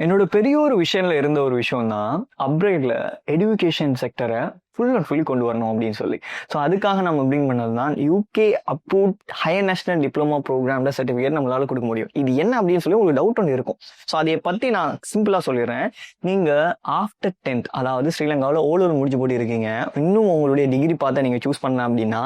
என்னோட பெரிய ஒரு விஷயம்ல இருந்த ஒரு விஷயம் தான் அப்கிரேட்ல எஜுகேஷன் செக்டரை ஃபுல் அண்ட் ஃபுல்லி கொண்டு வரணும் அப்படின்னு சொல்லி. ஸோ அதுக்காக நம்ம பிரிங் பண்ணது தான் UK approved higher national diploma ப்ரோக்ராம்ல சர்டிஃபிகேட் நம்மளால கொடுக்க முடியும். இது என்ன அப்படின்னு சொல்லி உங்களுக்கு டவுட் ஒன்று இருக்கும். ஸோ அதை பற்றி நான் சிம்பிளாக சொல்லிடுறேன். நீங்கள் ஆஃப்டர் 10th, அதாவது ஸ்ரீலங்காவில் ஓலூர் முடிச்சு போட்டு இருக்கீங்க, இன்னும் உங்களுடைய டிகிரி பார்த்து நீங்கள் சூஸ் பண்ணலாம் அப்படின்னா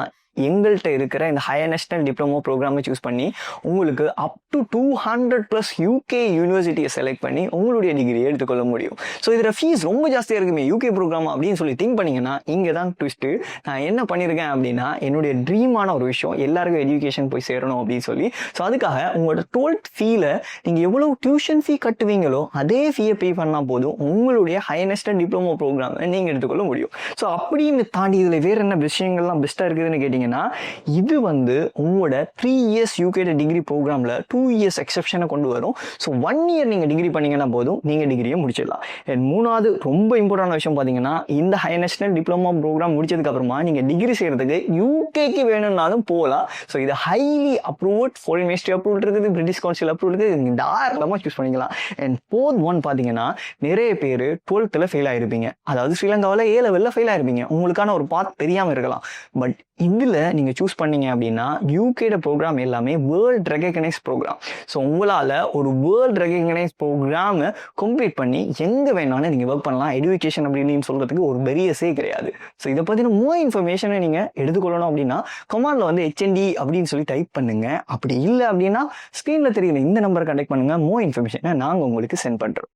எங்கள்கிட்ட இருக்கிற இந்த ஹையர் நேஷனல் டிப்ளமோ ப்ரோக்ராமை சூஸ் பண்ணி உங்களுக்கு அப் டு 200+ யூகே யூனிவர்சிட்டியை செலக்ட் பண்ணி உங்களுடைய டிகிரியை எடுத்துக்கொள்ள முடியும். ஸோ இதில் ஃபீஸ் ரொம்ப ஜாஸ்தியாக இருக்குமே யூகே ப்ரோக்ராம் அப்படின்னு சொல்லி திங்க் பண்ணிங்கன்னா இங்கே தான் ட்விஸ்ட்டு. நான் என்ன பண்ணியிருக்கேன் அப்படின்னா என்னுடைய ட்ரீமான ஒரு விஷயம் எல்லாருக்கும் எஜுகேஷன் போய் சேரணும் அப்படின்னு சொல்லி. ஸோ அதுக்காக உங்களோட 12th ஃபீல நீங்கள் எவ்வளோ டியூஷன் ஃபீ கட்டுவீங்களோ அதே ஃபீயை பே பண்ணால் போதும் உங்களுடைய ஹையர் நேஷனல் டிப்ளமோ ப்ரோக்ராமை நீங்கள் எடுத்துக்கொள்ள முடியும். ஸோ அப்படின்னு தாண்டி இதில் வேறு என்ன விஷயங்கள்லாம் பெஸ்ட்டாக இருக்குதுன்னு கேட்டிங்கன்னா இது உங்களோட 3 years யூகே டிகிரி ப்ரோக்ராம்ல 2 years எக்ஸெப்ஷனை கொண்டு வரும். ஸோ 1 year நீங்க டிகிரி பண்ணீங்கன்னா போதும் நீங்க டிகிரியை முடிச்சிடலாம். மூணாவது ரொம்ப இம்பார்ட்டன்ட் விஷயம் பார்த்தீங்கன்னா இந்த ஹையர் நேஷனல் டிப்ளமோ ப்ரோக்ராம் முடிச்சதுக்கு அப்புறமா நீங்க டிகிரி செய்யறதுக்கு யூகேக்கு வேணும்னாலும் போகலாம். ஸோ இது highly approved, foreign ministry approve இருக்குது, பிரிட்டிஷ் கவுன்சில் அப்ரூவ் இருக்குது, நீங்க தாராளமாக சூஸ் பண்ணிக்கலாம். அண்ட் ஃபோர்த் ஒன் பார்த்தீங்கன்னா நிறைய பேர் 12th ஃபெயில் ஆயிருப்பீங்க, அதாவது ஸ்ரீலங்காவில் A level ஃபெயில் ஆயிருப்பீங்க, உங்களுக்கான ஒரு பாத் தெரியாமல் இருக்கலாம். பட் இதில் நீங்கள் சூஸ் பண்ணீங்க அப்படின்னா யூகேட ப்ரோக்ராம் எல்லாமே வேர்ல்ட் ரெகக்னைஸ் ப்ரோக்ராம். ஸோ உங்களால் ஒரு வேர்ல்ட் ரெகக்னைஸ் ப்ரோக்ராமை கம்ப்ளீட் பண்ணி எங்கே வேணாலும் நீங்கள் ஒர்க் பண்ணலாம். எஜுகேஷன் அப்படின்னு சொல்கிறதுக்கு ஒரு பெரியஸே கிடையாது. ஸோ இதை பற்றின மோர் இன்ஃபர்மேஷனை நீங்கள் எடுத்துக்கொள்ளணும் அப்படின்னா கமாண்டில் HND அப்படின்னு சொல்லி டைப் பண்ணுங்க. அப்படி இல்லை அப்படின்னா ஸ்க்ரீனில் தெரியல இந்த நம்பரை கான்டாக்ட் பண்ணுங்கள். மோர் இன்ஃபர்மேஷனை நாங்கள் உங்களுக்கு சென்ட் பண்ணுறோம்.